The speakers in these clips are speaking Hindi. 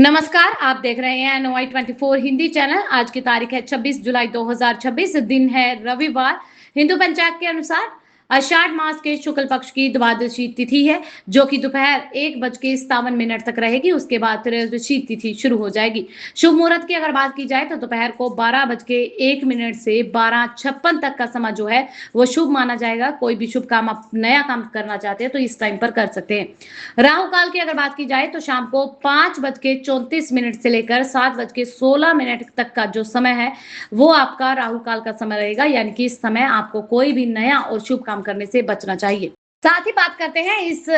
नमस्कार, आप देख रहे हैं एनओआई 24 हिंदी चैनल। आज की तारीख है 26 जुलाई 2026। दिन है रविवार। हिंदू पंचांग के अनुसार आषाढ़ मास के शुक्ल पक्ष की द्वादशी तिथि है, जो कि दोपहर 1:57 तक रहेगी। उसके बाद त्रयोदशी तिथि शुरू हो जाएगी। शुभ मुहूर्त की अगर बात की जाए तो दोपहर को 12:01 से 12:56 तक का समय जो है वो शुभ माना जाएगा। कोई भी शुभ काम, आप नया काम करना चाहते हैं तो इस टाइम पर कर सकते हैं। राहु काल की अगर बात की जाए तो शाम को 5:34 से लेकर 7:16 तक का जो समय है वो आपका राहु काल का समय रहेगा, यानी कि इस समय आपको कोई भी नया और शुभ काम करने से बचना चाहिए। साथ ही बात करते हैं, इस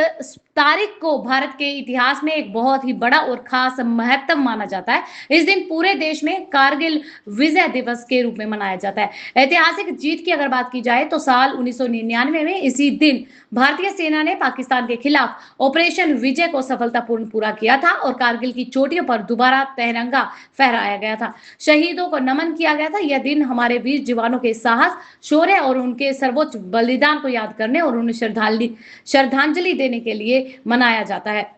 तारीख को भारत के इतिहास में एक बहुत ही बड़ा और खास महत्व माना जाता है। इस दिन पूरे देश में कारगिल विजय दिवस के रूप में मनाया जाता है। ऐतिहासिक जीत की अगर बात की जाए तो साल 1999 में इसी दिन भारतीय सेना ने पाकिस्तान के खिलाफ ऑपरेशन विजय को सफलतापूर्ण पूरा किया था और कारगिल की चोटियों पर दोबारा तिरंगा फहराया गया था। शहीदों को नमन किया गया था। यह दिन हमारे वीर जवानों के साहस, शौर्य और उनके सर्वोच्च बलिदान को याद करने और उन्हें श्रद्धांजलि देने के लिए मनाया जाता है।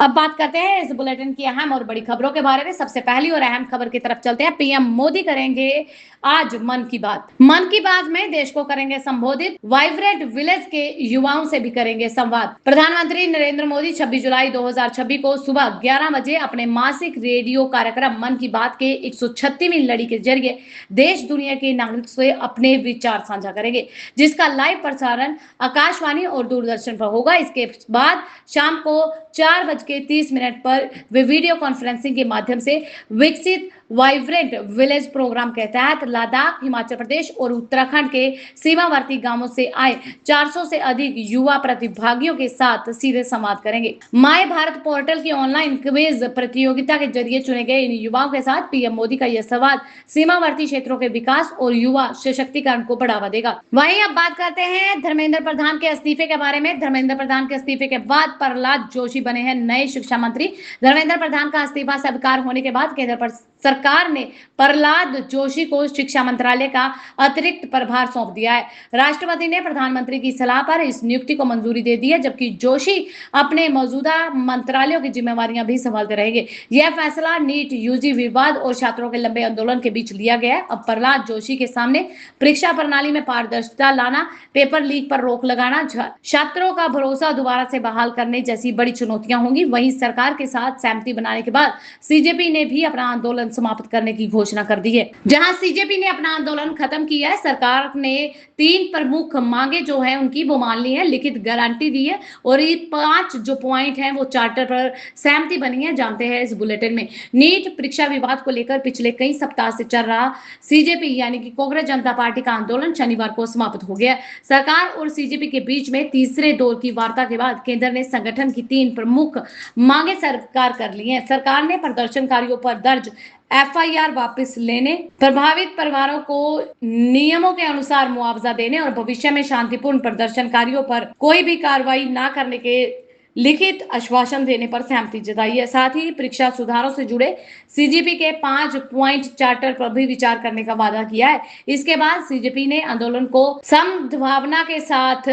अब बात करते हैं इस बुलेटिन की अहम और बड़ी खबरों के बारे में। सबसे पहली और अहम खबर की तरफ चलते हैं। पीएम मोदी करेंगे आज मन की बात। मन की बात में देश को करेंगे संबोधित। वाइब्रेंट विलेज के युवाओं से भी करेंगे संवाद। प्रधानमंत्री नरेंद्र मोदी 26 जुलाई 2026 को सुबह 11 बजे अपने मासिक रेडियो कार्यक्रम मन की बात के 136वीं लड़ी के जरिए देश दुनिया के नागरिक से अपने विचार साझा करेंगे, जिसका लाइव प्रसारण आकाशवाणी और दूरदर्शन पर होगा। इसके बाद शाम को 4:30 पर वे वीडियो कॉन्फ्रेंसिंग के माध्यम से विकसित वाइब्रेंट विलेज प्रोग्राम के तहत लद्दाख, हिमाचल प्रदेश और उत्तराखंड के सीमावर्ती गांवों से आए 400 से अधिक युवा प्रतिभागियों के साथ सीधे संवाद करेंगे। माय भारत पोर्टल की ऑनलाइन क्विज प्रतियोगिता के जरिए चुने गए इन युवाओं के साथ पीएम मोदी का यह संवाद सीमावर्ती क्षेत्रों के विकास और युवा सशक्तिकरण को बढ़ावा देगा। वहीं अब बात करते हैं धर्मेंद्र प्रधान के इस्तीफे के बारे में। धर्मेंद्र प्रधान के इस्तीफे के बाद प्रहलाद जोशी बने हैं नए शिक्षा मंत्री। धर्मेंद्र प्रधान का इस्तीफा स्वीकार होने के बाद केंद्र सरकार ने प्रहलाद जोशी को शिक्षा मंत्रालय का अतिरिक्त प्रभार सौंप दिया है। राष्ट्रपति ने प्रधानमंत्री की सलाह पर इस नियुक्ति को मंजूरी दे दी है, जबकि जोशी अपने मौजूदा मंत्रालयों की जिम्मेवारियां भी संभालते रहेंगे। यह फैसला नीट यूजी विवाद और छात्रों के लंबे आंदोलन के बीच लिया गया है। अब प्रहलाद जोशी के सामने परीक्षा प्रणाली में पारदर्शिता लाना, पेपर लीक पर रोक लगाना, छात्रों का भरोसा दोबारा से बहाल करने जैसी बड़ी चुनौतियां होंगी। वहीं सरकार के साथ सहमति बनाने के बाद सीजेपी ने भी अपना आंदोलन समाप्त करने की घोषणा कर दी है। जहां सीजेपी ने अपना आंदोलन खत्म किया है, सरकार ने 3 प्रमुख मांगे जो है उनकी वो मान ली है, लिखित गारंटी दी है और ये 5 जो पॉइंट हैं वो चार्टर पर सहमति बनी है। जानते हैं इस बुलेटिन में। नीट परीक्षा विवाद को लेकर पिछले कई सप्ताह से चल रहा सीजेपी यानी कि कांग्रेस जनता पार्टी का आंदोलन शनिवार को समाप्त हो गया। सरकार और सीजेपी के बीच में तीसरे दौर की वार्ता के बाद केंद्र ने संगठन की 3 प्रमुख मांगे स्वीकार कर ली है। सरकार ने प्रदर्शनकारियों पर दर्ज एफआईआर वापस लेने, प्रभावित परिवारों को नियमों के अनुसार मुआवजा देने और भविष्य में शांतिपूर्ण प्रदर्शनकारियों पर कोई भी कार्रवाई न करने के लिखित आश्वासन देने पर सहमति जताई है। साथ ही परीक्षा सुधारों से जुड़े सीजेपी के 5 पॉइंट चार्टर पर भी विचार करने का वादा किया है। इसके बाद सीजेपी ने आंदोलन को समभावना के साथ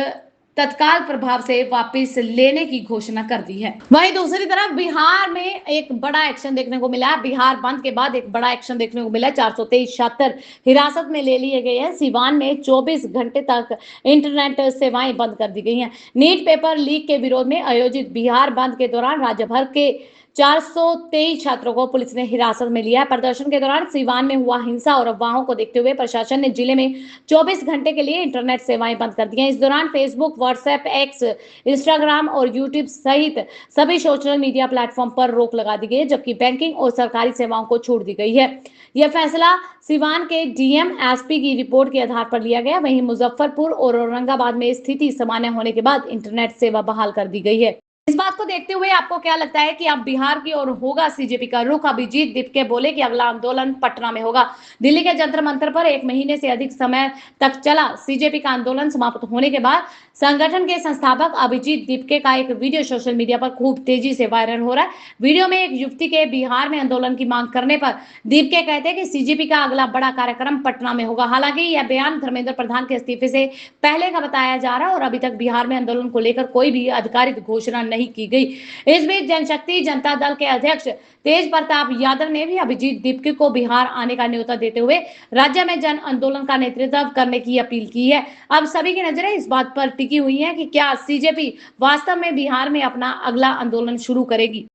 तत्काल प्रभाव से वापस लेने की घोषणा कर दी है। वहीं दूसरी तरफ बिहार में एक बड़ा एक्शन देखने को मिला है। बिहार बंद के बाद एक बड़ा एक्शन देखने को मिला है। 423 छात्र हिरासत में ले लिए गए हैं। सिवान में 24 घंटे तक इंटरनेट सेवाएं बंद कर दी गई हैं। नीट पेपर लीक के विरोध में आयोजित बिहार बंद के दौरान राज्य भर के 423 छात्रों को पुलिस ने हिरासत में लिया है। प्रदर्शन के दौरान सिवान में हुआ हिंसा और अफवाहों को देखते हुए प्रशासन ने जिले में 24 घंटे के लिए इंटरनेट सेवाएं बंद कर दी हैं। इस दौरान फेसबुक, व्हाट्सएप, एक्स, इंस्टाग्राम और यूट्यूब सहित सभी सोशल मीडिया प्लेटफॉर्म पर रोक लगा दी गई है, जबकि बैंकिंग और सरकारी सेवाओं को छूट दी गई है। यह फैसला सिवान के डीएम एसपी की रिपोर्ट के आधार पर लिया गया। वहीं मुजफ्फरपुर और औरंगाबाद में स्थिति सामान्य होने के बाद इंटरनेट सेवा बहाल कर दी गई है। इस बात को देखते हुए आपको क्या लगता है कि अब बिहार की ओर होगा सीजेपी का रुख? अभिजीत दीपके बोले कि अगला आंदोलन पटना में होगा। दिल्ली के जंतर मंतर पर 1 महीने से अधिक समय तक चला सीजेपी का आंदोलन समाप्त होने के बाद संगठन के संस्थापक अभिजीत दीपके का एक वीडियो सोशल मीडिया पर खूब तेजी से वायरल हो रहा है। वीडियो में एक युवती के बिहार में आंदोलन की मांग करने पर दीपके कहते हैं कि सीजेपी का अगला बड़ा कार्यक्रम पटना में होगा। हालांकि यह बयान धर्मेंद्र प्रधान के इस्तीफे से पहले का बताया जा रहा है और अभी तक बिहार में आंदोलन को लेकर कोई भी आधिकारिक घोषणा नहीं की गई। इस बीच जनशक्ति जनता दल के अध्यक्ष तेज प्रताप यादव ने भी अभिजीत दीपके को बिहार आने का न्योता देते हुए राज्य में जन आंदोलन का नेतृत्व करने की अपील की है। अब सभी की नजरें इस बात पर टिकी हुई है कि क्या सीजेपी वास्तव में बिहार में अपना अगला आंदोलन शुरू करेगी।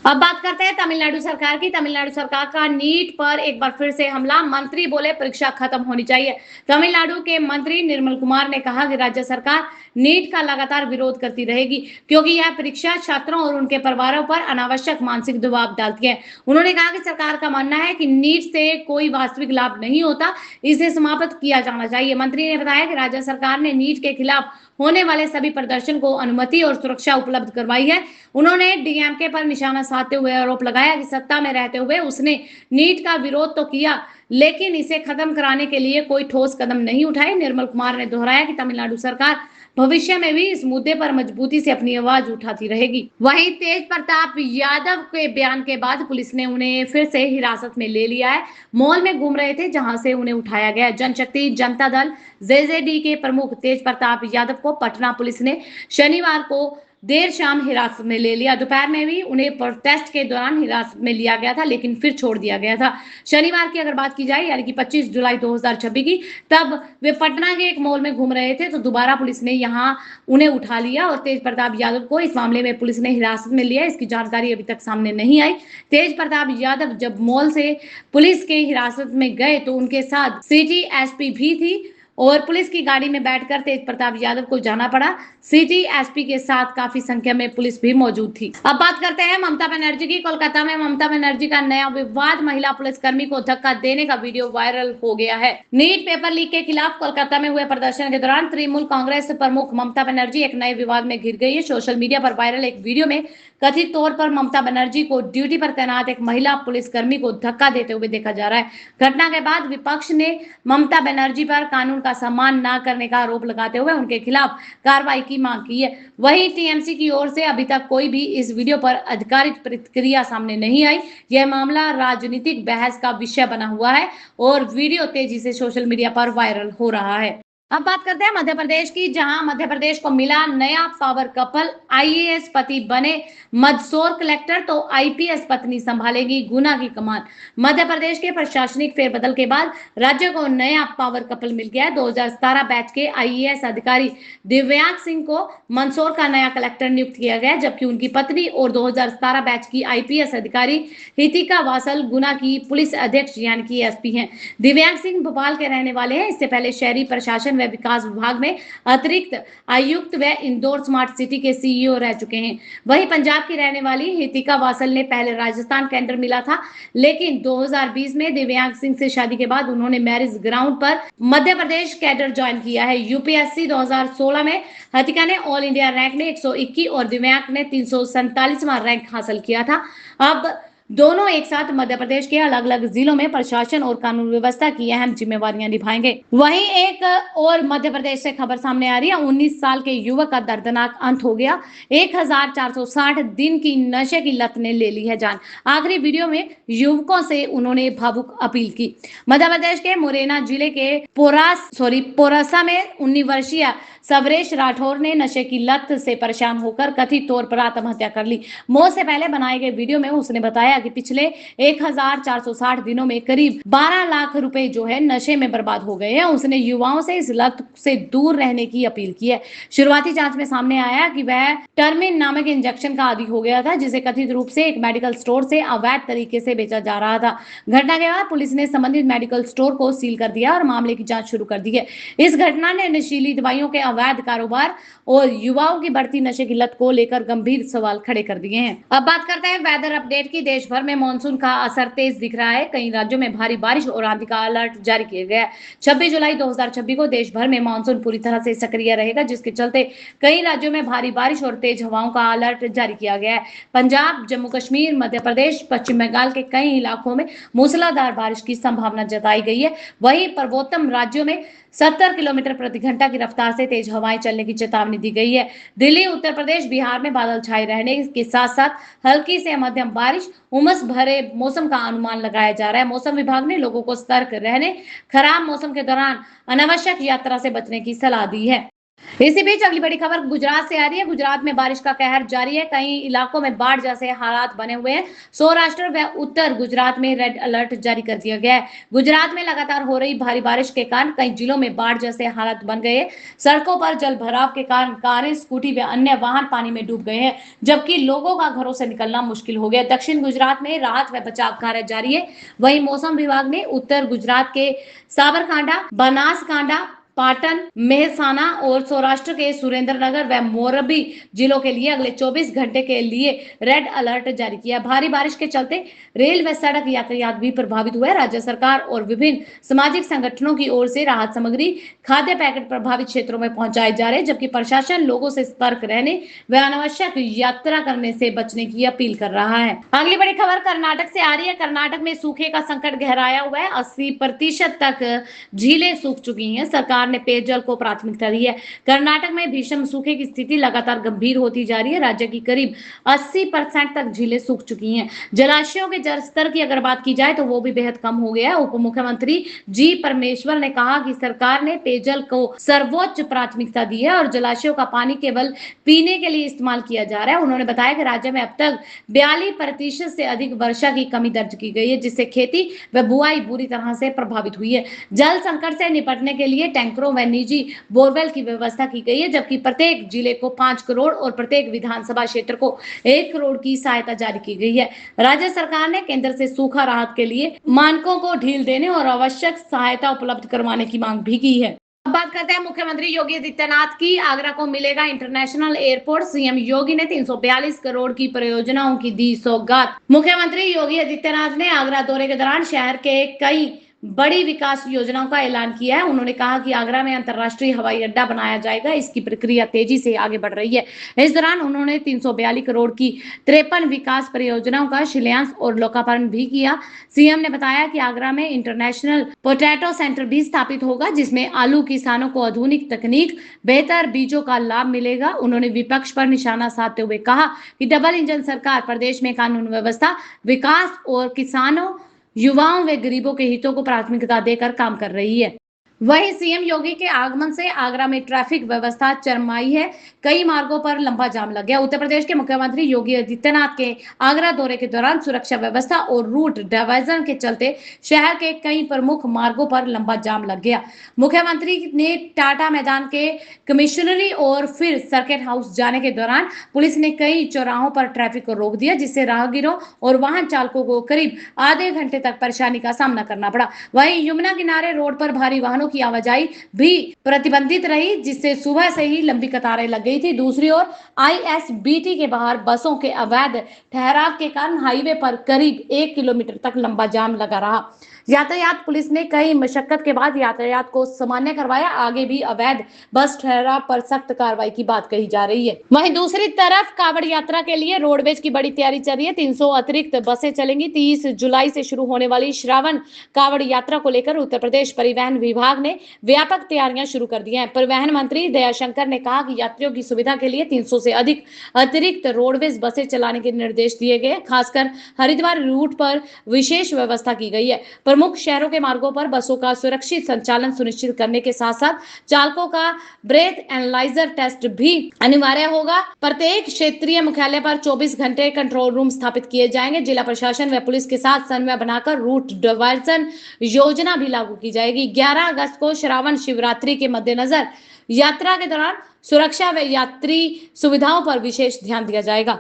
अब बात करते हैं तमिलनाडु सरकार की। तमिलनाडु सरकार का नीट पर एक बार फिर से हमला। मंत्री बोले परीक्षा खत्म होनी चाहिए। तमिलनाडु के मंत्री निर्मल कुमार ने कहा कि राज्य सरकार नीट का लगातार विरोध करती रहेगी क्योंकि यह परीक्षा छात्रों और उनके परिवारों पर अनावश्यक मानसिक दबाव डालती है। उन्होंने कहा कि सरकार का मानना है कि नीट से कोई वास्तविक लाभ नहीं होता, इसे समाप्त किया जाना चाहिए। मंत्री ने बताया कि राज्य सरकार ने नीट के खिलाफ होने वाले सभी प्रदर्शन को अनुमति और सुरक्षा उपलब्ध करवाई है। उन्होंने डीएमके पर निशाना साधते हुए आरोप लगाया कि सत्ता में रहते हुए उसने नीट का विरोध तो किया लेकिन इसे खत्म कराने के लिए कोई ठोस कदम नहीं उठाए। निर्मल कुमार ने दोहराया कि तमिलनाडु सरकार भविष्य में भी इस मुद्दे पर मजबूती से अपनी आवाज उठाती रहेगी। वहीं तेज प्रताप यादव के बयान के बाद पुलिस ने उन्हें फिर से हिरासत में ले लिया है। मॉल में घूम रहे थे जहां से उन्हें उठाया गया। जनशक्ति जनता दल जेजेडी के प्रमुख तेज प्रताप यादव को पटना पुलिस ने शनिवार को देर शाम हिरासत में ले लिया। दोपहर में भी उन्हें प्रोटेस्ट के दौरान हिरासत में लिया गया था लेकिन फिर छोड़ दिया गया था। शनिवार की अगर बात की जाए यानी कि 25 जुलाई 2026 की, तब वे पटना के एक मॉल में घूम रहे थे तो दोबारा पुलिस ने यहां उन्हें उठा लिया और तेज प्रताप यादव को इस मामले में पुलिस ने हिरासत में लिया। इसकी जानकारी अभी तक सामने नहीं आई। तेज प्रताप यादव जब मॉल से पुलिस के हिरासत में गए तो उनके साथ सिटी एसपी भी थी और पुलिस की गाड़ी में बैठकर तेज प्रताप यादव को जाना पड़ा। सिटी एसपी के साथ काफी संख्या में पुलिस भी मौजूद थी। अब बात करते हैं ममता बनर्जी की। कोलकाता में ममता बनर्जी का नया विवाद। महिला पुलिसकर्मी को धक्का देने का वीडियो वायरल हो गया है। नीट पेपर लीक के खिलाफ कोलकाता में हुए प्रदर्शन के दौरान तृणमूल कांग्रेस प्रमुख ममता बनर्जी एक नए विवाद में घिर गई है। सोशल मीडिया पर वायरल एक वीडियो में कथित तौर पर ममता बनर्जी को ड्यूटी पर तैनात एक महिला पुलिसकर्मी को धक्का देते हुए देखा जा रहा है। घटना के बाद विपक्ष ने ममता बनर्जी पर कानून का सम्मान न करने का आरोप लगाते हुए उनके खिलाफ कार्रवाई की मांग की है। वहीं टीएमसी की ओर से अभी तक कोई भी इस वीडियो पर आधिकारिक प्रतिक्रिया सामने नहीं आई। यह मामला राजनीतिक बहस का विषय बना हुआ है और वीडियो तेजी से सोशल मीडिया पर वायरल हो रहा है। अब बात करते हैं मध्य प्रदेश की, जहां मध्य प्रदेश को मिला नया पावर कपल। आईएएस पति बने मंदसौर कलेक्टर तो आईपीएस पत्नी संभालेगी गुना की कमान। मध्य प्रदेश के प्रशासनिक फेरबदल के बाद राज्य को नया पावर कपल मिल गया है। 2017 बैच के आईएएस अधिकारी दिव्यांग सिंह को मंदसौर का नया कलेक्टर नियुक्त किया गया, जबकि उनकी पत्नी और 2017 बैच की आईपीएस अधिकारी हितिका वासल गुना की पुलिस अध्यक्ष यानी कि एसपी हैं। दिव्यांग सिंह भोपाल के रहने वाले हैं। इससे पहले शहरी प्रशासन व विकास विभाग में अतिरिक्त आयुक्त व इंदौर स्मार्ट सिटी के सीईओ रह चुके हैं। वहीं पंजाब की रहने वाली हितिका वासल ने पहले राजस्थान कैडर मिला था, लेकिन 2020 में दिव्यांग सिंह से शादी के बाद उन्होंने मैरिज ग्राउंड पर मध्य प्रदेश कैडर ज्वाइन किया है। यूपीएससी 2016 में हितिका ने ऑल इंडिया रैंक में 121 और दिव्यांग ने 347वां रैंक हासिल किया था। अब दोनों एक साथ मध्य प्रदेश के अलग अलग जिलों में प्रशासन और कानून व्यवस्था की अहम जिम्मेवारियां निभाएंगे। वहीं एक और मध्य प्रदेश से खबर सामने आ रही है। 19 साल के युवक का दर्दनाक अंत हो गया। 1460 दिन की नशे की लत ने ले ली है जान। आखिरी वीडियो में युवकों से उन्होंने भावुक अपील की। मध्य प्रदेश के मुरैना जिले के पोरासा में 19 वर्षीय सबरेश राठौर ने नशे की लत से परेशान होकर कथित तौर पर आत्महत्या कर ली। मौत से पहले बनाए गए वीडियो में उसने बताया कि पिछले 1460 दिनों में करीब 12 लाख रुपए जो है नशे में बर्बाद हो गए हैं। उसने युवाओं से इस लत से दूर रहने की अपील की है। शुरुआती जांच में सामने आया कि वह टर्मिन नामक इंजेक्शन का आदी हो गया था, जिसे कथित रूप से एक मेडिकल स्टोर से अवैध तरीके से बेचा जा रहा था। घटना के बाद पुलिस ने संबंधित मेडिकल स्टोर को सील कर दिया और मामले की जांच शुरू कर दी है। इस घटना ने नशीली दवाइयों के अवैध कारोबार और युवाओं की बढ़ती नशे की लत को लेकर गंभीर सवाल खड़े कर दिए हैं। अब बात करते हैं वेदर अपडेट की। देश भर में मानसून का असर तेज दिख रहा है। कई राज्यों में भारी बारिश और आंधी का अलर्ट जारी किया गया है। 26 जुलाई 2026 को देश भर में मानसून पूरी तरह से सक्रिय रहेगा, जिसके चलते कई राज्यों में भारी बारिश और तेज हवाओं का अलर्ट जारी किया गया है। पंजाब, जम्मू कश्मीर, मध्य प्रदेश, पश्चिम बंगाल के कई इलाकों में मूसलाधार बारिश की संभावना जताई गई है। वहीं पर्वोत्तम राज्यों में 70 किलोमीटर प्रति घंटा की रफ्तार से तेज हवाएं चलने की चेतावनी दी गई है। दिल्ली, उत्तर प्रदेश, बिहार में बादल छाए रहने के साथ साथ हल्की से मध्यम बारिश, उमस भरे मौसम का अनुमान लगाया जा रहा है। मौसम विभाग ने लोगों को सतर्क रहने, खराब मौसम के दौरान अनावश्यक यात्रा से बचने की सलाह दी है। इसी बीच अगली बड़ी खबर गुजरात से आ रही है। गुजरात में बारिश का कहर जारी है। कई इलाकों में बाढ़ जैसे हालात बने हुए हैं। सौराष्ट्र व उत्तर गुजरात में रेड अलर्ट जारी कर दिया गया है। गुजरात में लगातार हो रही भारी बारिश के कारण कई जिलों में बाढ़ जैसे हालात बन गए हैं। सड़कों पर जल भराव के कारण कारें, स्कूटी व अन्य वाहन पानी में डूब गए हैं, जबकि लोगों का घरों से निकलना मुश्किल हो गया। दक्षिण गुजरात में राहत व बचाव कार्य जारी है। वहीं मौसम विभाग ने उत्तर गुजरात के साबरकांठा, बनासकांठा, पाटन, मेहसाना और सौराष्ट्र के सुरेंद्रनगर व मोरबी जिलों के लिए अगले 24 घंटे के लिए रेड अलर्ट जारी किया। भारी बारिश के चलते रेल व सड़क यातायात भी प्रभावित हुआ है। राज्य सरकार और विभिन्न सामाजिक संगठनों की ओर से राहत सामग्री, खाद्य पैकेट प्रभावित क्षेत्रों में पहुंचाए जा रहे हैं, जबकि प्रशासन लोगों से सतर्क रहने व अनावश्यक यात्रा करने से बचने की अपील कर रहा है। अगली बड़ी खबर कर्नाटक से आ रही है। कर्नाटक में सूखे का संकट गहराया हुआ है। 80% तक झीलें सूख चुकी हैं। सरकार ने पेयजल को प्राथमिकता दी है। कर्नाटक में भीषण सूखे की स्थिति लगातार गंभीर होती जा रही है। राज्य की करीब 80% तक झीलें सूख चुकी हैं। जलाशयों के जल स्तर की अगर बात की जाए तो वो भी बेहद कम हो गया है। उप मुख्यमंत्री जी परमेश्वर ने कहा कि सरकार ने पेयजल को सर्वोच्च प्राथमिकता दी है और जलाशयों का पानी केवल पीने के लिए इस्तेमाल किया जा रहा है। उन्होंने बताया कि राज्य में अब तक 42% से अधिक वर्षा की कमी दर्ज की गई है, जिससे खेती व बुआई बुरी तरह से प्रभावित हुई है। जल संकट से निपटने के लिए टैंकरों व निजी बोरवेल की व्यवस्था की गई है, जबकि प्रत्येक जिले को 5 करोड़ और प्रत्येक विधानसभा क्षेत्र को 1 करोड़ की सहायता जारी की गई है। राज्य सरकार ने केंद्र से सूखा राहत के लिए मानकों को ढील देने और आवश्यक सहायता उपलब्ध करवाने की मांग भी की है। अब बात करते हैं मुख्यमंत्री योगी आदित्यनाथ की। आगरा को मिलेगा इंटरनेशनल एयरपोर्ट। सीएम योगी ने 342 करोड़ की परियोजनाओं की दी सौगात। मुख्यमंत्री योगी आदित्यनाथ ने आगरा दौरे के दौरान शहर के कई बड़ी विकास योजनाओं का ऐलान किया है। उन्होंने कहा कि आगरा में अंतर्राष्ट्रीय हवाई अड्डा बनाया जाएगा। इसकी प्रक्रिया तेजी से आगे बढ़ रही है। इस दौरान उन्होंने 342 करोड़ की 53 विकास परियोजनाओं का शिलान्यास और लोकार्पण भी किया। सीएम ने बताया कि आगरा में इंटरनेशनल पोटैटो सेंटर भी स्थापित होगा, जिसमें आलू किसानों को आधुनिक तकनीक, बेहतर बीजों का लाभ मिलेगा। उन्होंने विपक्ष पर निशाना साधते हुए कहा कि डबल इंजन सरकार प्रदेश में कानून व्यवस्था, विकास और किसानों, युवाओं व गरीबों के हितों को प्राथमिकता देकर काम कर रही है। वहीं सीएम योगी के आगमन से आगरा में ट्रैफिक व्यवस्था चरमाई है। कई मार्गों पर लंबा जाम लग गया। उत्तर प्रदेश के मुख्यमंत्री योगी आदित्यनाथ के आगरा दौरे के दौरान सुरक्षा व्यवस्था और रूट डाइवर्जन के चलते शहर के कई प्रमुख मार्गों पर लंबा जाम लग गया। मुख्यमंत्री ने टाटा मैदान के कमिश्नरी और फिर सर्किट हाउस जाने के दौरान पुलिस ने कई चौराहों पर ट्रैफिक को रोक दिया, जिससे राहगीरों और वाहन चालकों को करीब आधे घंटे तक परेशानी का सामना करना पड़ा। वहीं यमुना किनारे रोड पर भारी वाहनों की आवाजाही भी प्रतिबंधित रही, जिससे सुबह से ही लंबी कतारें लग गई थी। दूसरी ओर आईएसबीटी के बाहर बसों के अवैध ठहराव के कारण हाईवे पर करीब 1 किलोमीटर तक लंबा जाम लगा रहा। यातायात पुलिस ने कई मशक्कत के बाद यातायात को सामान्य करवाया। आगे भी अवैध बस ठहराव पर सख्त कार्रवाई की बात कही जा रही है। वहीं दूसरी तरफ कांवड़ यात्रा के लिए रोडवेज की बड़ी तैयारी चल रही है। 300 अतिरिक्त बसें चलेंगी। 30 जुलाई से शुरू होने वाली श्रावण कांवड़ यात्रा को लेकर उत्तर प्रदेश परिवहन विभाग ने व्यापक तैयारियां शुरू कर दी हैं। परिवहन मंत्री दयाशंकर ने कहा कि यात्रियों की सुविधा के लिए 300 से अधिक अतिरिक्त रोडवेज बसें चलाने के निर्देश दिए गए। खासकर हरिद्वार रूट पर विशेष व्यवस्था की गई है। प्रमुख शहरों के मार्गों पर बसों का सुरक्षित संचालन सुनिश्चित करने के साथ साथ चालकों का ब्रेथ एनालाइजर टेस्ट भी अनिवार्य होगा। प्रत्येक क्षेत्रीय मुख्यालय पर 24 घंटे कंट्रोल रूम स्थापित किए जाएंगे। जिला प्रशासन व पुलिस के साथ समन्वय बनाकर रूट डाइवर्जन योजना भी लागू की जाएगी। 11 अगस्त को श्रावण शिवरात्रि के मद्देनजर यात्रा के दौरान सुरक्षा व यात्री सुविधाओं पर विशेष ध्यान दिया जाएगा।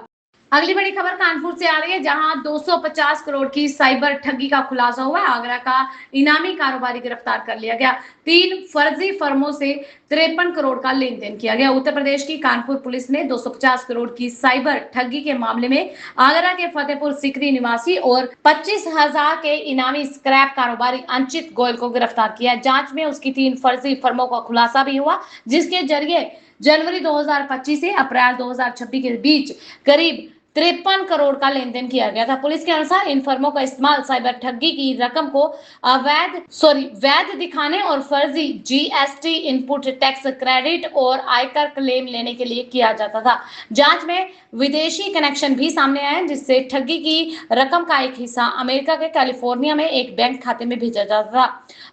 अगली बड़ी खबर कानपुर से आ रही है, जहां 250 करोड़ की साइबर ठगी का खुलासा हुआ है। आगरा का इनामी कारोबारी गिरफ्तार कर लिया गया। 3 फर्जी फर्मों से 53 करोड़ का लेन देन किया गया। उत्तर प्रदेश की कानपुर पुलिस ने 250 करोड़ की साइबर ठगी के मामले में आगरा के फतेहपुर सिकरी निवासी और 25,000 के इनामी स्क्रैप कारोबारी अंचित गोयल को गिरफ्तार किया। जांच में उसकी 3 फर्जी फर्मों का खुलासा भी हुआ, जिसके जरिए जनवरी 2025 से अप्रैल 2026 के बीच करीब 53 करोड़ का लेन देन किया गया था। पुलिस के अनुसार इन फर्मों का इस्तेमाल साइबर ठगी की रकम को वैध दिखाने और फर्जी जीएसटी इनपुट टैक्स क्रेडिट और आयकर क्लेम लेने के लिए किया जाता था। जांच में विदेशी कनेक्शन भी सामने आए जिससे ठगी की रकम का एक हिस्सा अमेरिका के कैलिफोर्निया में एक बैंक खाते में भेजा जाता था।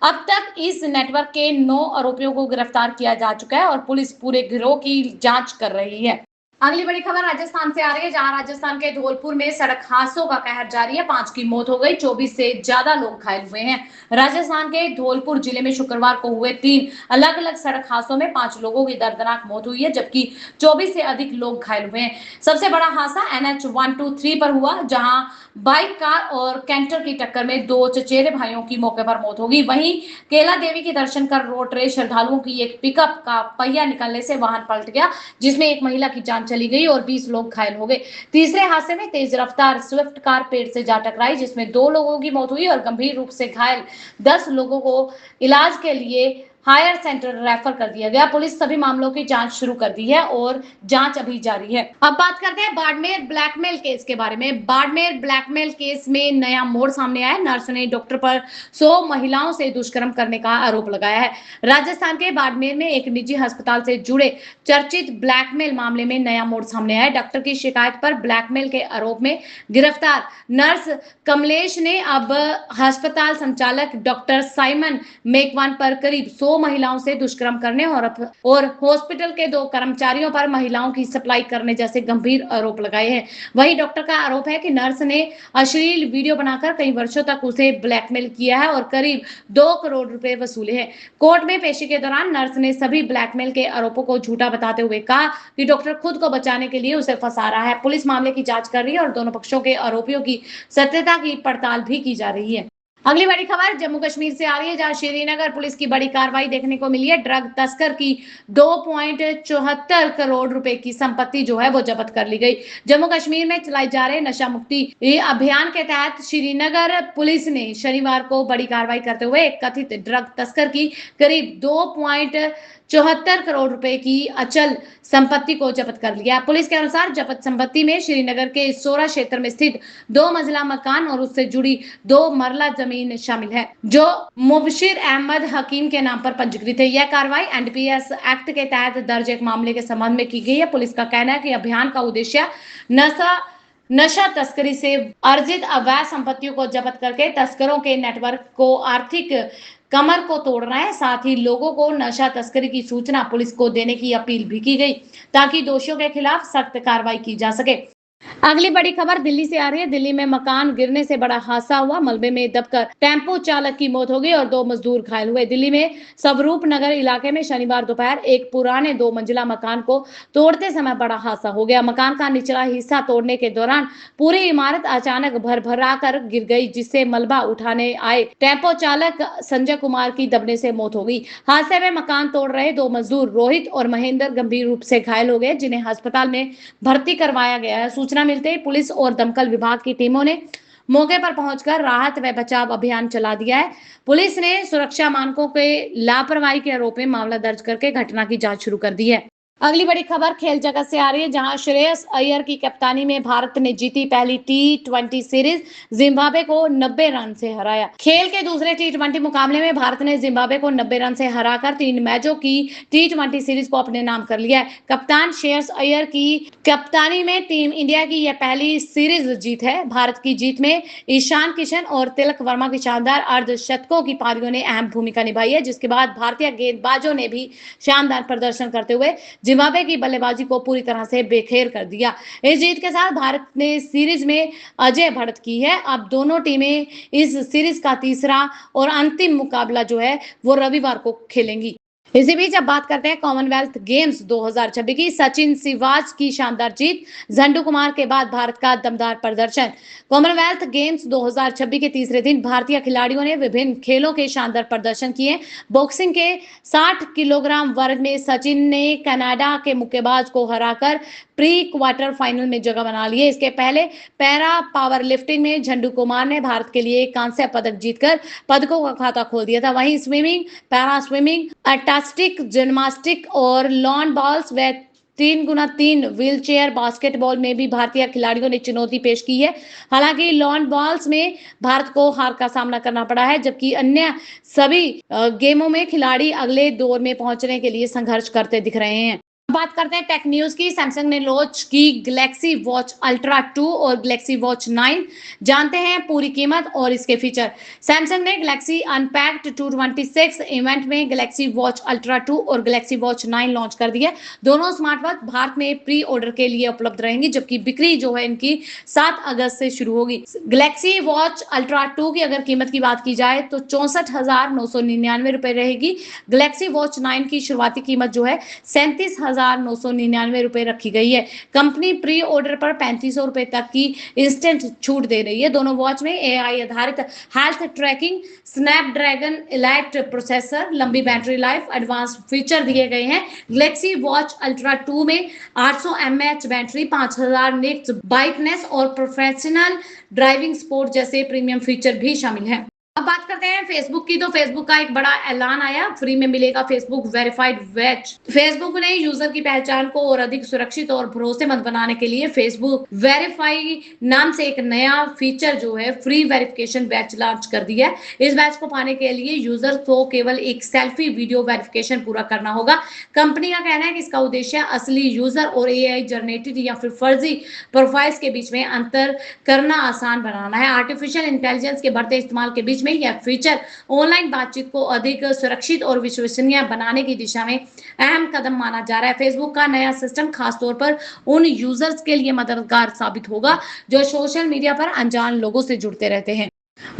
अब तक इस नेटवर्क के 9 आरोपियों को गिरफ्तार किया जा चुका है और पुलिस पूरे गिरोह की जांच कर रही है। अगली बड़ी खबर राजस्थान से आ रही है, जहां राजस्थान के धौलपुर में सड़क हादसों का कहर जारी है। 5 की मौत हो गई, 24 से ज्यादा लोग घायल हुए हैं। राजस्थान के धौलपुर जिले में शुक्रवार को हुए 3 अलग अलग सड़क हादसों में 5 लोगों की दर्दनाक मौत हुई है, जबकि 24 से अधिक लोग घायल हुए हैं। सबसे बड़ा हादसा NH 123 पर हुआ, जहां बाइक, कार और कैंटर की टक्कर में 2 चचेरे भाइयों की मौके पर मौत हो गई। वहीं केला देवी के दर्शन कर लौट रहे श्रद्धालुओं की एक पिकअप का पहिया निकलने से वाहन पलट गया, जिसमें एक महिला की जान चली गई और 20 लोग घायल हो गए। तीसरे हादसे में तेज रफ्तार स्विफ्ट कार पेड़ से जा टकराई, जिसमें 2 लोगों की मौत हुई और गंभीर रूप से घायल 10 लोगों को इलाज के लिए हायर सेंटर रेफर कर दिया गया। पुलिस सभी मामलों की जांच शुरू कर दी है और जांच अभी जारी है। अब बात करते हैं बाड़मेर ब्लैकमेल केस के बारे में। बाड़मेर ब्लैकमेल केस में नया मोड़ सामने आया। नर्स ने डॉक्टर पर 100 महिलाओं से दुष्कर्म करने का आरोप लगाया है। राजस्थान के बाड़मेर में एक निजी अस्पताल से जुड़े चर्चित ब्लैकमेल मामले में नया मोड़ सामने आया। डॉक्टर की शिकायत पर ब्लैकमेल के आरोप में गिरफ्तार नर्स कमलेश ने अब अस्पताल संचालक डॉक्टर साइमन मेकवान पर करीब 100 महिलाओं से दुष्कर्म करने और हॉस्पिटल के 2 कर्मचारियों पर महिलाओं की सप्लाई करने जैसे गंभीर आरोप लगाए हैं। वहीं डॉक्टर का आरोप है कि नर्स ने अश्लील वीडियो बनाकर कई वर्षों तक उसे ब्लैकमेल किया है और करीब 2 करोड़ रुपए वसूले हैं। कोर्ट में पेशी के दौरान नर्स ने सभी ब्लैकमेल के आरोपों को झूठा बताते हुए कहा कि डॉक्टर खुद को बचाने के लिए उसे फंसा रहा है। पुलिस मामले की जांच कर रही है और दोनों पक्षों के आरोपियों की सत्यता की पड़ताल भी की जा रही है। अगली बड़ी खबर जम्मू कश्मीर से आ रही है, जहां श्रीनगर पुलिस की बड़ी कार्रवाई देखने को मिली है। ड्रग तस्कर की 2.74 करोड़ रुपए की संपत्ति जो है वो जब्त कर ली गई। जम्मू कश्मीर में चलाए जा रहे नशा मुक्ति अभियान के तहत श्रीनगर पुलिस ने शनिवार को बड़ी कार्रवाई करते हुए एक कथित ड्रग तस्कर की करीब 2.74 करोड़ रुपए की अचल संपत्ति को जब्त कर लिया। पुलिस के अनुसार जब्त संपत्ति में श्रीनगर के सोरा क्षेत्र में स्थित 2 मंजिला मकान और उससे जुड़ी 2 मरला जमीन शामिल है, जो मुबशिर अहमद हकीम के नाम पर पंजीकृत है। यह कार्रवाई एनडीपीएस एक्ट के तहत दर्ज एक मामले के संबंध में की गई है। पुलिस का कहना है कि अभियान का उद्देश्य नशा तस्करी से अर्जित अवैध संपत्तियों को जब्त करके तस्करों के नेटवर्क को आर्थिक कमर को तोड़ना है। साथ ही लोगों को नशा तस्करी की सूचना पुलिस को देने की अपील भी की गई, ताकि दोषियों के खिलाफ सख्त कार्रवाई की जा सके। अगली बड़ी खबर दिल्ली से आ रही है। दिल्ली में मकान गिरने से बड़ा हादसा हुआ। मलबे में दबकर टेम्पो चालक की मौत हो गई और 2 मजदूर घायल हुए। दिल्ली में स्वरूप नगर इलाके में शनिवार दोपहर एक पुराने 2 मंजिला मकान को तोड़ते समय बड़ा हादसा हो गया। मकान का निचला हिस्सा तोड़ने के दौरान पूरी इमारत अचानक भरभरा कर गिर गई, जिससे मलबा उठाने आए टेम्पो चालक संजय कुमार की दबने से मौत हो गई। हादसे में मकान तोड़ रहे 2 मजदूर रोहित और महेंद्र गंभीर रूप से घायल हो गए, जिन्हें अस्पताल में भर्ती करवाया गया है। सूचना मिलते ही पुलिस और दमकल विभाग की टीमों ने मौके पर पहुंचकर राहत व बचाव अभियान चला दिया है। पुलिस ने सुरक्षा मानकों के लापरवाही के आरोप में मामला दर्ज करके घटना की जांच शुरू कर दी है। अगली बड़ी खबर खेल जगत से आ रही है, जहां श्रेयस अय्यर की कप्तानी में भारत ने जीती पहली T20 सीरीज, जिम्बाब्वे को 90 रन से हराया। खेल के दूसरे T20 मुकाबले में भारत ने जिम्बाब्वे को 90 रन से हराकर 3 मैचों की T20 सीरीज को अपने नाम कर लिया है। कप्तान श्रेयस अय्यर की कप्तानी में टीम इंडिया की यह पहली सीरीज जीत है। भारत की जीत में ईशान किशन और तिलक वर्मा की शानदार अर्धशतकों की पारियों ने अहम भूमिका निभाई है, जिसके बाद भारतीय गेंदबाजों ने भी शानदार प्रदर्शन करते हुए जिम्बाब्वे की बल्लेबाजी को पूरी तरह से बेखेर कर दिया। इस जीत के साथ भारत ने सीरीज में अजय बढ़त की है। अब दोनों टीमें इस सीरीज का तीसरा और अंतिम मुकाबला जो है वो रविवार को खेलेंगी। इसी बीच अब बात करते हैं कॉमनवेल्थ गेम्स 2026 की। सचिन सिवाच की शानदार जीत, झंडू कुमार के बाद भारत का दमदार प्रदर्शन। कॉमनवेल्थ गेम्स 2026 के तीसरे दिन भारतीय खिलाड़ियों ने विभिन्न खेलों के शानदार प्रदर्शन किए। बॉक्सिंग के 60 किलोग्राम वर्ग में सचिन ने कनाडा के मुक्केबाज को हराकर प्री क्वार्टर फाइनल में जगह बना ली है। इसके पहले पैरा पावर लिफ्टिंग में झंडू कुमार ने भारत के लिए कांस्य पदक जीतकर पदकों का खाता खोल दिया था। वहीं swimming, para swimming, artistic, gymnastic और लॉन बॉल्स व 3x3 व्हीलचेयर बास्केटबॉल में भी भारतीय खिलाड़ियों ने चुनौती पेश की है। हालांकि लॉन बॉल्स में भारत को हार का सामना करना पड़ा है, जबकि अन्य सभी गेमों में खिलाड़ी अगले दौर में पहुंचने के लिए संघर्ष करते दिख रहे हैं। बात करते हैं टेक न्यूज की। सैमसंग ने लॉन्च की गैलेक्सी वॉच अल्ट्रा 2 और गैलेक्सी वॉच 9। जानते हैं पूरी कीमत और इसके फीचर। सैमसंग ने गैलेक्सी अनपैक्ड 226 इवेंट में गैलेक्सी वॉच अल्ट्रा 2 और गैलेक्सी वॉच 9 लॉन्च कर दी है। दोनों स्मार्टवॉच भारत में प्री ऑर्डर के लिए उपलब्ध रहेंगी, जबकि बिक्री जो है इनकी 7 अगस्त से शुरू होगी। गैलेक्सी वॉच अल्ट्रा 2 की अगर कीमत की बात की जाए तो 64,999 रुपए रहेगी। गैलेक्सी वॉच 9 की शुरुआती कीमत जो है 37,999 रुपए रखी गई है। कंपनी प्री ऑर्डर पर 3500 रुपए तक की इंस्टेंट छूट दे रही है। दोनों वॉच में एआई आधारित health trekking, Snapdragon elite processor, लंबी बैटरी लाइफ, एडवांस फीचर दिए गए हैं। गैलेक्सी वॉच अल्ट्रा 2 में 800 mAh बैटरी, 5000 निट्स ब्राइटनेस और प्रोफेशनल ड्राइविंग सपोर्ट जैसे प्रीमियम फीचर भी शामिल हैं। अब बात करते हैं फेसबुक की। तो फेसबुक का एक बड़ा ऐलान आया, फ्री में मिलेगा फेसबुक वेरीफाइड बैज। फेसबुक ने यूजर की पहचान को और अधिक सुरक्षित और भरोसेमंद बनाने के लिए फेसबुक वेरीफाई नाम से एक नया फीचर जो है फ्री वेरिफिकेशन बैच लॉन्च कर दिया है। इस बैच को पाने के लिए यूजर को केवल एक सेल्फी वीडियो वेरिफिकेशन पूरा करना होगा। कंपनी का कहना है कि इसका उद्देश्य असली यूजर और एआई जनरेटेड या फिर फर्जी प्रोफाइल्स के बीच में अंतर करना आसान बनाना है। आर्टिफिशियल इंटेलिजेंस के बढ़ते इस्तेमाल के बीच में यह फीचर ऑनलाइन बातचीत को अधिक सुरक्षित और विश्वसनीय बनाने की दिशा में अहम कदम माना जा रहा है। फेसबुक का नया सिस्टम खासतौर पर उन यूजर्स के लिए मददगार साबित होगा जो सोशल मीडिया पर अनजान लोगों से जुड़ते रहते हैं।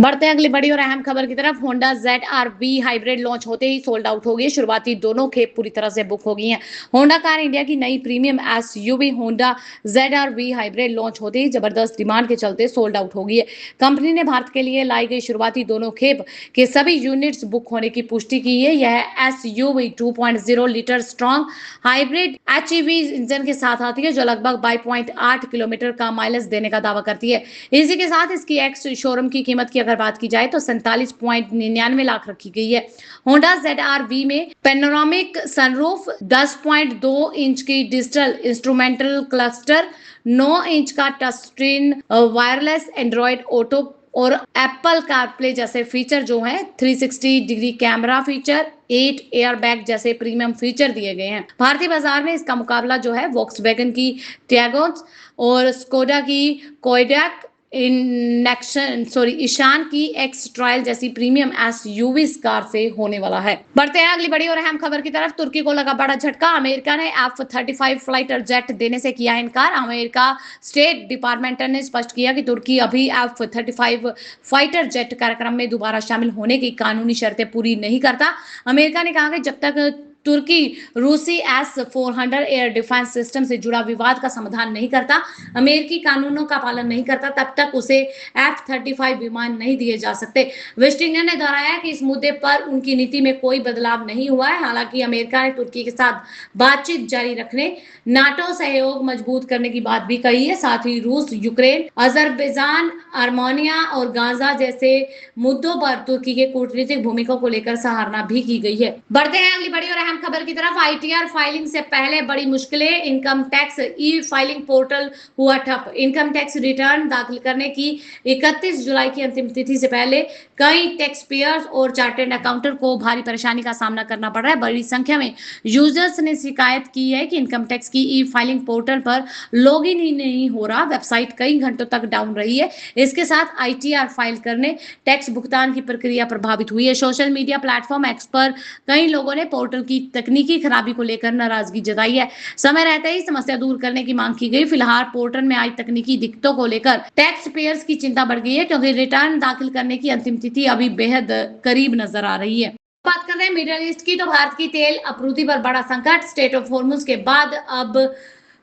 बढ़ते हैं अगली बड़ी और अहम खबर की तरफ। होंडा ZR-V हाइब्रिड लॉन्च होते ही सोल्ड आउट हो गई। शुरुआती दोनों खेप पूरी तरह से बुक हो गई हैं। होंडा कार इंडिया की नई premium SUV Honda ZR-V hybrid launch होते ही जबरदस्त डिमांड के चलते सोल्ड आउट हो गई है। कंपनी ने भारत के लिए लाई गई शुरुआती दोनों खेप के सभी यूनिट्स बुक होने की पुष्टि की है। यह SUV 2.0 litre strong hybrid HEV engine के साथ आती है, जो लगभग 22.8 किलोमीटर का माइलेज देने का दावा करती है। इसी के साथ इसकी एक्स शोरूम की कीमत की अगर बात की जाए तो 47.99 लाख रखी गई है। होंडा ZR-V में पेनोरामिक सनरूफ, 10.2 इंच की डिजिटल इंस्ट्रूमेंटल क्लस्टर, 9 इंच का touch screen, wireless Android auto और एप्पल कारप्ले जैसे फीचर जो हैं, 360 डिग्री कैमरा फीचर, 8 एयरबैग जैसे प्रीमियम फीचर दिए गए हैं। भारतीय बाजार में इसका मुकाबला जो है वॉक्सवैगन की टियागो और स्कोडा की कोडाक, ईशान की एक्स ट्रायल जैसी प्रीमियम एसयूवी कार से होने वाला है। बढ़ते हैं अगली बड़ी और अहम खबर की तरफ। तुर्की को लगा बड़ा झटका। अमेरिका ने F-35 फाइटर जेट देने से किया इनकार। अमेरिका स्टेट डिपार्टमेंट ने स्पष्ट किया कि तुर्की अभी F-35 फाइटर जेट कार्यक्रम में दोबारा शामिल होने की कानूनी शर्तें पूरी नहीं करता। अमेरिका ने कहा कि जब तक तुर्की रूसी S-400 एयर डिफेंस सिस्टम से जुड़ा विवाद का समाधान नहीं करता, अमेरिकी कानूनों का पालन नहीं करता, तब तक उसे F-35 विमान नहीं दिए जा सकते। वेस्टिंगटन ने दोहराया कि इस मुद्दे पर उनकी नीति में कोई बदलाव नहीं हुआ है। हालांकि अमेरिका ने तुर्की के साथ बातचीत जारी रखने, नाटो सहयोग मजबूत करने की बात भी कही है। साथ ही रूस, यूक्रेन, अजरबैजान, आर्मेनिया और गाजा जैसे मुद्दों पर तुर्की के कूटनीतिक भूमिका को लेकर सराहना भी की गई है। बढ़ते हैं अगली बड़ी और अहम खबर की तरफ। ITR फाइलिंग से पहले बड़ी मुश्किलें। Income tax e filing portal हुआ ठप। इनकम टैक्स रिटर्न दाखिल करने की 31 जुलाई की अंतिम तिथि से पहले कई टैक्स पेयर्स और चार्टर्ड अकाउंटेंट को भारी परेशानी का सामना करना पड़ रहा है। बड़ी संख्या में यूजर्स ने शिकायत की है कि इनकम टैक्स की ई फाइलिंग पोर्टल पर लॉगिन ही नहीं हो रहा। वेबसाइट कई घंटों तक डाउन रही है। इसके साथ ITR फाइल करने, टैक्स भुगतान की प्रक्रिया प्रभावित हुई है। सोशल मीडिया प्लेटफॉर्म एक्स पर कई लोगों ने पोर्टल की तकनीकी खराबी को लेकर नाराजगी जताई है। समय रहते ही समस्या दूर करने की मांग की गई। फिलहाल पोर्टल में आई तकनीकी दिक्कतों को लेकर टैक्स पेयर्स की चिंता बढ़ गई है, क्योंकि रिटर्न दाखिल करने की अंतिम तिथि अभी बेहद करीब नजर आ रही है। बात कर रहे हैं मिडिल ईस्ट की। तो भारत की तेल आपूर्ति पर बड़ा संकट। स्टेट ऑफ हॉर्मुज के बाद अब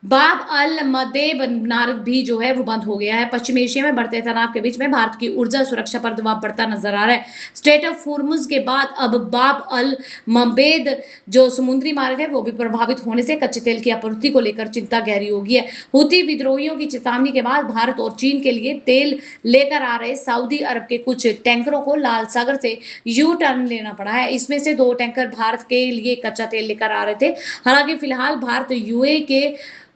बाब अल मदेब नार्ग भी जो है वो बंद हो गया है। पश्चिम एशिया में बढ़ते तनाव के बीच में भारत की ऊर्जा सुरक्षा पर दबाव बढ़ता नजर आ रहा है। स्टेट ऑफ होर्मुज के बाद अब बाब अल मंबेद जो समुद्री मार्ग है वो भी प्रभावित होने से कच्चे तेल की आपूर्ति को लेकर चिंता गहरी हो गई है। हुती विद्रोहियों की चेतावनी के बाद भारत और चीन के लिए तेल लेकर आ रहे सऊदी अरब के कुछ टैंकरों को लाल सागर से यू टर्न लेना पड़ा है। इसमें से 2 टैंकर भारत के लिए कच्चा तेल लेकर आ रहे थे। हालांकि फिलहाल भारत यूएई के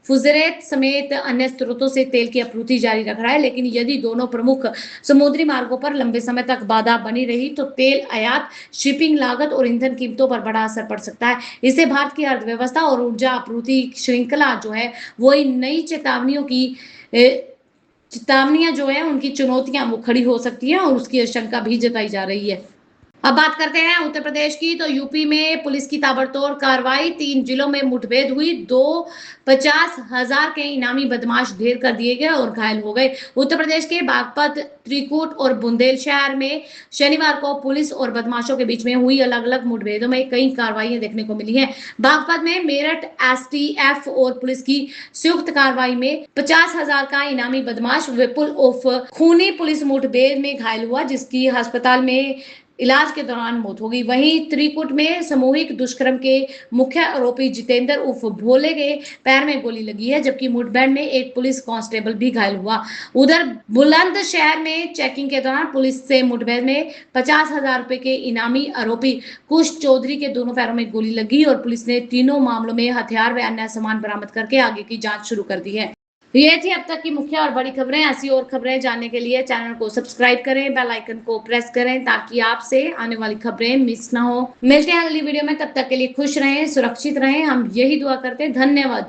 फुजरैत समेत अन्य स्रोतों से तेल की आपूर्ति जारी रख रहा है, लेकिन यदि दोनों प्रमुख समुद्री मार्गों पर लंबे समय तक बाधा बनी रही तो तेल आयात, शिपिंग लागत और ईंधन कीमतों पर बड़ा असर पड़ सकता है। इससे भारत की अर्थव्यवस्था और ऊर्जा आपूर्ति श्रृंखला जो है वो इन नई चेतावनियां जो है उनकी चुनौतियां वो खड़ी हो सकती हैं और उसकी आशंका भी जताई जा रही है। अब बात करते हैं उत्तर प्रदेश की। तो यूपी में पुलिस की ताबड़तोड़ कार्रवाई, 3 जिलों में मुठभेड़ हुई, 50,000 के इनामी बदमाश ढेर कर दिए गए और घायल हो गए। उत्तर प्रदेश के बागपत, त्रिकुट और बुंदेलशहर में शनिवार को पुलिस और बदमाशों के बीच में हुई अलग अलग मुठभेड़ों में कई कार्रवाई देखने को मिली है। बागपत में मेरठ एसटीएफ और पुलिस की संयुक्त कार्रवाई में 50,000 का इनामी बदमाश विपुल उर्फ खूनी पुलिस मुठभेड़ में घायल हुआ, जिसकी अस्पताल में इलाज के दौरान मौत हो गई। वहीं त्रिकुट में सामूहिक दुष्कर्म के मुख्य आरोपी जितेंद्र उर्फ भोले के पैर में गोली लगी है, जबकि मुठभेड़ में एक पुलिस कांस्टेबल भी घायल हुआ। उधर बुलंदशहर में चेकिंग के दौरान पुलिस से मुठभेड़ में 50,000 रुपए के इनामी आरोपी कुश चौधरी के दोनों पैरों में गोली लगी और पुलिस ने तीनों मामलों में हथियार व अन्य सामान बरामद करके आगे की जांच शुरू कर दी है। ये थी अब तक की मुख्य और बड़ी खबरें। ऐसी और खबरें जानने के लिए चैनल को सब्सक्राइब करें, बेल आइकन को प्रेस करें ताकि आपसे आने वाली खबरें मिस ना हो। मिलते हैं अगली वीडियो में, तब तक के लिए खुश रहें, सुरक्षित रहें, हम यही दुआ करते हैं। धन्यवाद।